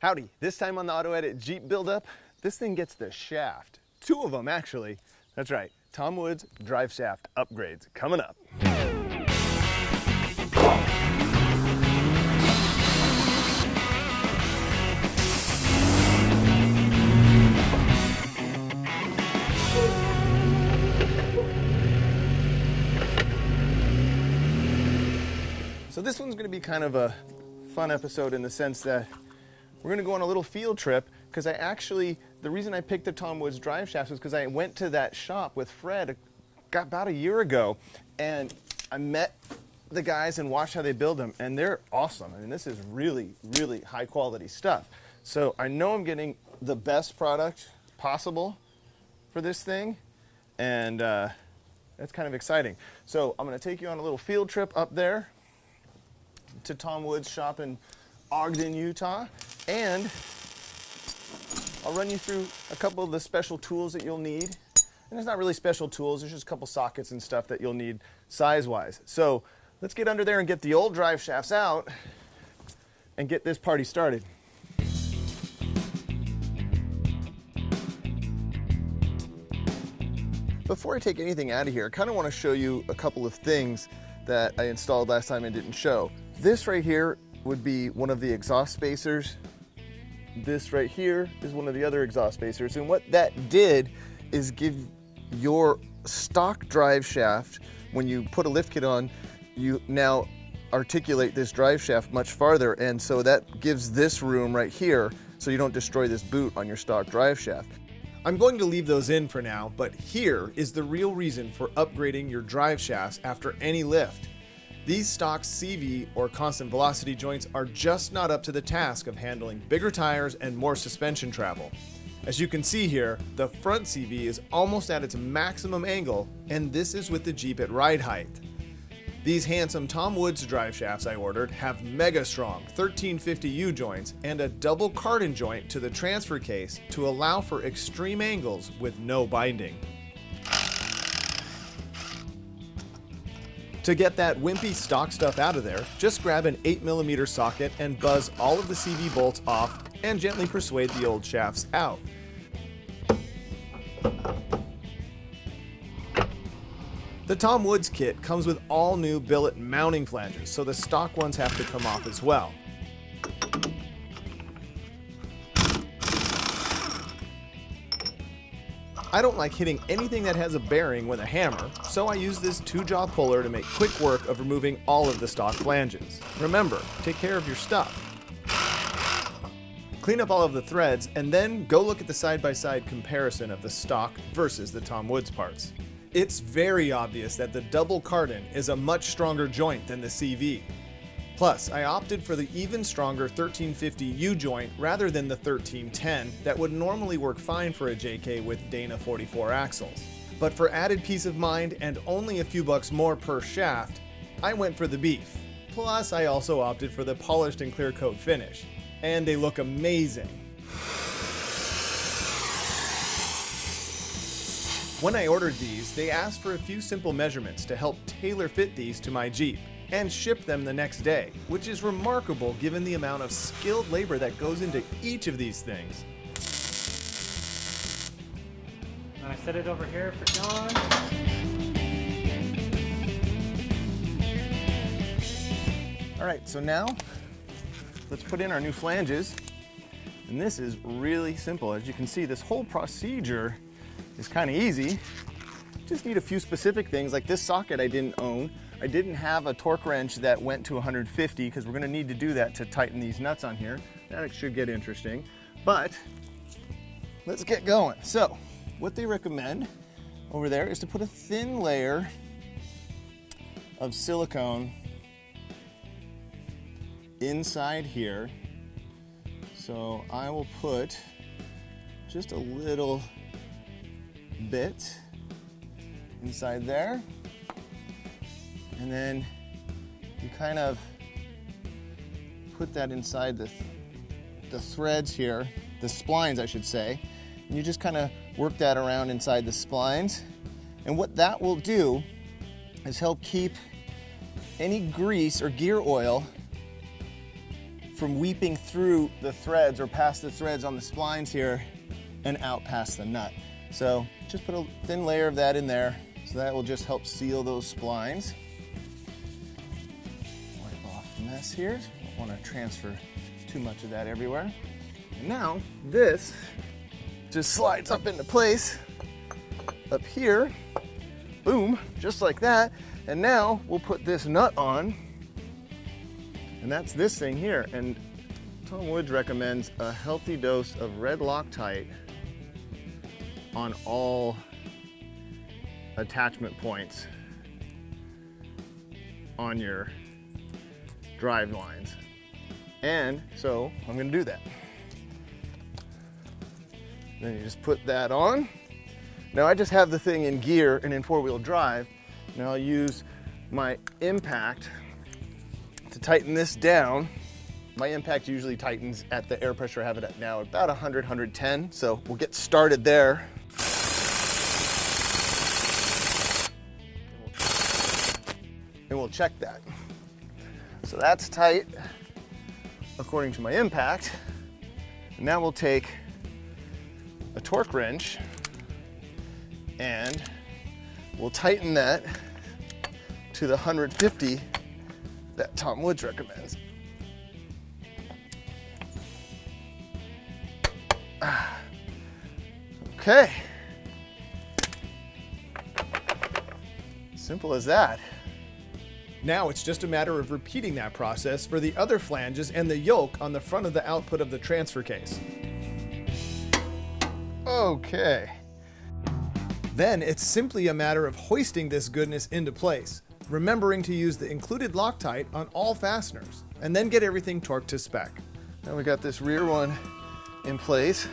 Howdy, this time on the Auto Edit Jeep buildup, this thing gets the shaft. Two of them actually. That's right, Tom Woods Driveshaft upgrades coming up. So this one's gonna be kind of a fun episode in the sense that we're gonna go on a little field trip because the reason I picked the Tom Woods Driveshaft was because I went to that shop with Fred about a year ago and I met the guys and watched how they build them, and they're awesome. I mean, this is really, really high quality stuff. So I know I'm getting the best product possible for this thing, and that's kind of exciting. So I'm gonna take you on a little field trip up there to Tom Woods shop in Ogden, Utah, and I'll run you through a couple of the special tools that you'll need. And it's not really special tools, there's just a couple sockets and stuff that you'll need size-wise. So let's get under there and get the old drive shafts out and get this party started. Before I take anything out of here, I kind of want to show you a couple of things that I installed last time and didn't show. This right here would be one of the exhaust spacers. This right here is one of the other exhaust spacers. And what that did is give your stock drive shaft, when you put a lift kit on, you now articulate this drive shaft much farther. And so that gives this room right here so you don't destroy this boot on your stock drive shaft. I'm going to leave those in for now, but here is the real reason for upgrading your drive shafts after any lift. These stock CV or constant velocity joints are just not up to the task of handling bigger tires and more suspension travel. As you can see here, the front CV is almost at its maximum angle, and this is with the Jeep at ride height. These handsome Tom Woods drive shafts I ordered have mega strong 1350U joints and a double cardan joint to the transfer case to allow for extreme angles with no binding. To get that wimpy stock stuff out of there, just grab an 8mm socket and buzz all of the CV bolts off and gently persuade the old shafts out. The Tom Woods kit comes with all new billet mounting flanges, so the stock ones have to come off as well. I don't like hitting anything that has a bearing with a hammer, so I use this 2-jaw puller to make quick work of removing all of the stock flanges. Remember, take care of your stuff. Clean up all of the threads, and then go look at the side-by-side comparison of the stock versus the Tom Woods parts. It's very obvious that the double cardan is a much stronger joint than the CV. Plus, I opted for the even stronger 1350U joint rather than the 1310 that would normally work fine for a JK with Dana 44 axles. But for added peace of mind and only a few bucks more per shaft, I went for the beef. Plus, I also opted for the polished and clear coat finish. And they look amazing. When I ordered these, they asked for a few simple measurements to help tailor fit these to my Jeep and ship them the next day, which is remarkable given the amount of skilled labor that goes into each of these things. I set it over here for John. All right, so now let's put in our new flanges. And this is really simple. As you can see, this whole procedure is kind of easy. Just need a few specific things, like this socket I didn't own. I didn't have a torque wrench that went to 150 because we're going to need to do that to tighten these nuts on here. That should get interesting, but let's get going. So what they recommend over there is to put a thin layer of silicone inside here. So I will put just a little bit inside there. And then you kind of put that inside the threads here, the splines I should say, and you just kind of work that around inside the splines. And what that will do is help keep any grease or gear oil from weeping through the threads or past the threads on the splines here and out past the nut. So just put a thin layer of that in there, so that will just help seal those splines. Wipe off the mess here. Don't want to transfer too much of that everywhere. And now this just slides up into place up here. Boom, just like that. And now we'll put this nut on, and that's this thing here. And Tom Woods recommends a healthy dose of red Loctite on all attachment points on your drive lines. And so I'm gonna do that. Then you just put that on. Now I just have the thing in gear and in four-wheel drive. Now I'll use my impact to tighten this down. My impact usually tightens at the air pressure I have it at now, about 100, 110. So we'll get started there. And we'll check that. So that's tight according to my impact. And now we'll take a torque wrench and we'll tighten that to the 150 that Tom Woods recommends. Okay. Simple as that. Now it's just a matter of repeating that process for the other flanges and the yoke on the front of the output of the transfer case. Okay. Then it's simply a matter of hoisting this goodness into place, remembering to use the included Loctite on all fasteners, and then get everything torqued to spec. Now we got this rear one in place.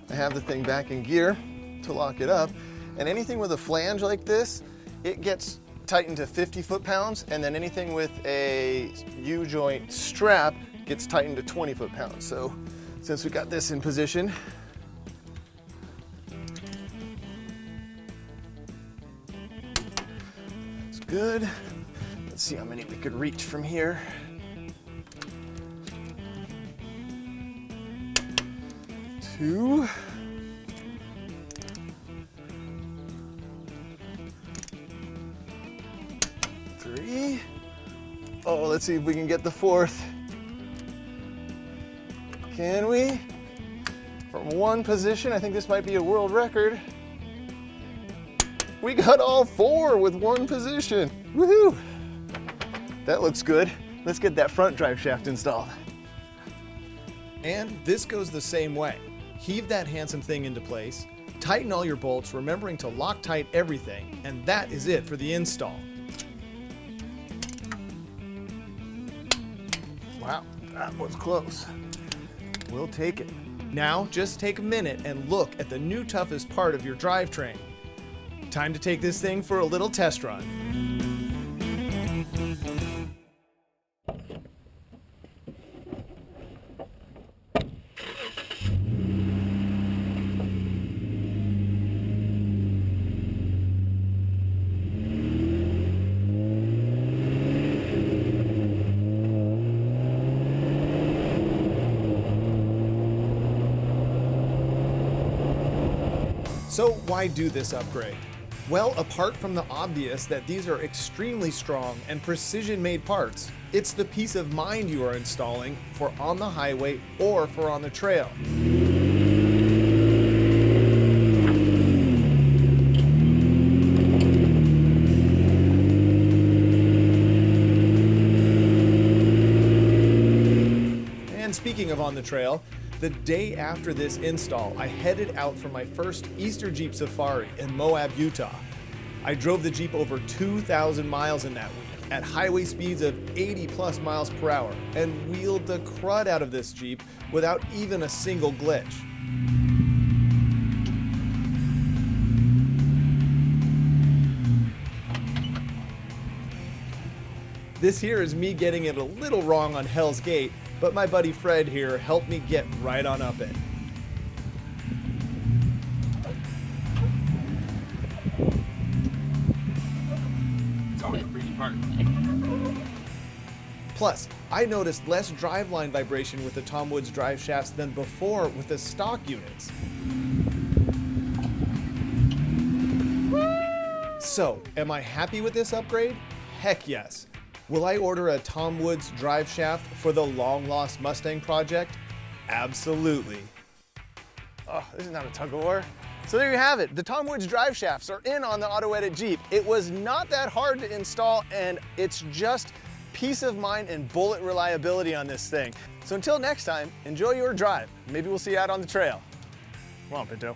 I have the thing back in gear to lock it up. And anything with a flange like this, it gets tightened to 50 foot-pounds, and then anything with a U-joint strap gets tightened to 20 foot-pounds. So since we got this in position, it's good. Let's see how many we could reach from here. 2. 3. Oh, let's see if we can get the 4th. Can we? From one position, I think this might be a world record. We got all 4 with one position. Woohoo! That looks good. Let's get that front drive shaft installed. And this goes the same way. Heave that handsome thing into place, tighten all your bolts, remembering to Loctite everything, and that is it for the install. Wow, that was close. We'll take it. Now just take a minute and look at the new toughest part of your drivetrain. Time to take this thing for a little test run. So why do this upgrade? Well, apart from the obvious that these are extremely strong and precision-made parts, it's the peace of mind you are installing for on the highway or for on the trail. And speaking of on the trail, the day after this install, I headed out for my first Easter Jeep Safari in Moab, Utah. I drove the Jeep over 2,000 miles in that week at highway speeds of 80 plus miles per hour and wheeled the crud out of this Jeep without even a single glitch. This here is me getting it a little wrong on Hell's Gate, but my buddy Fred here helped me get right on up it. It's always a pretty part. Plus, I noticed less driveline vibration with the Tom Woods drive shafts than before with the stock units. So, am I happy with this upgrade? Heck yes. Will I order a Tom Woods drive shaft for the long-lost Mustang project? Absolutely. Oh, this is not a tug of war. So there you have it. The Tom Woods drive shafts are in on the Auto Edit Jeep. It was not that hard to install, and it's just peace of mind and bullet reliability on this thing. So until next time, enjoy your drive. Maybe we'll see you out on the trail. Come on, Pinto.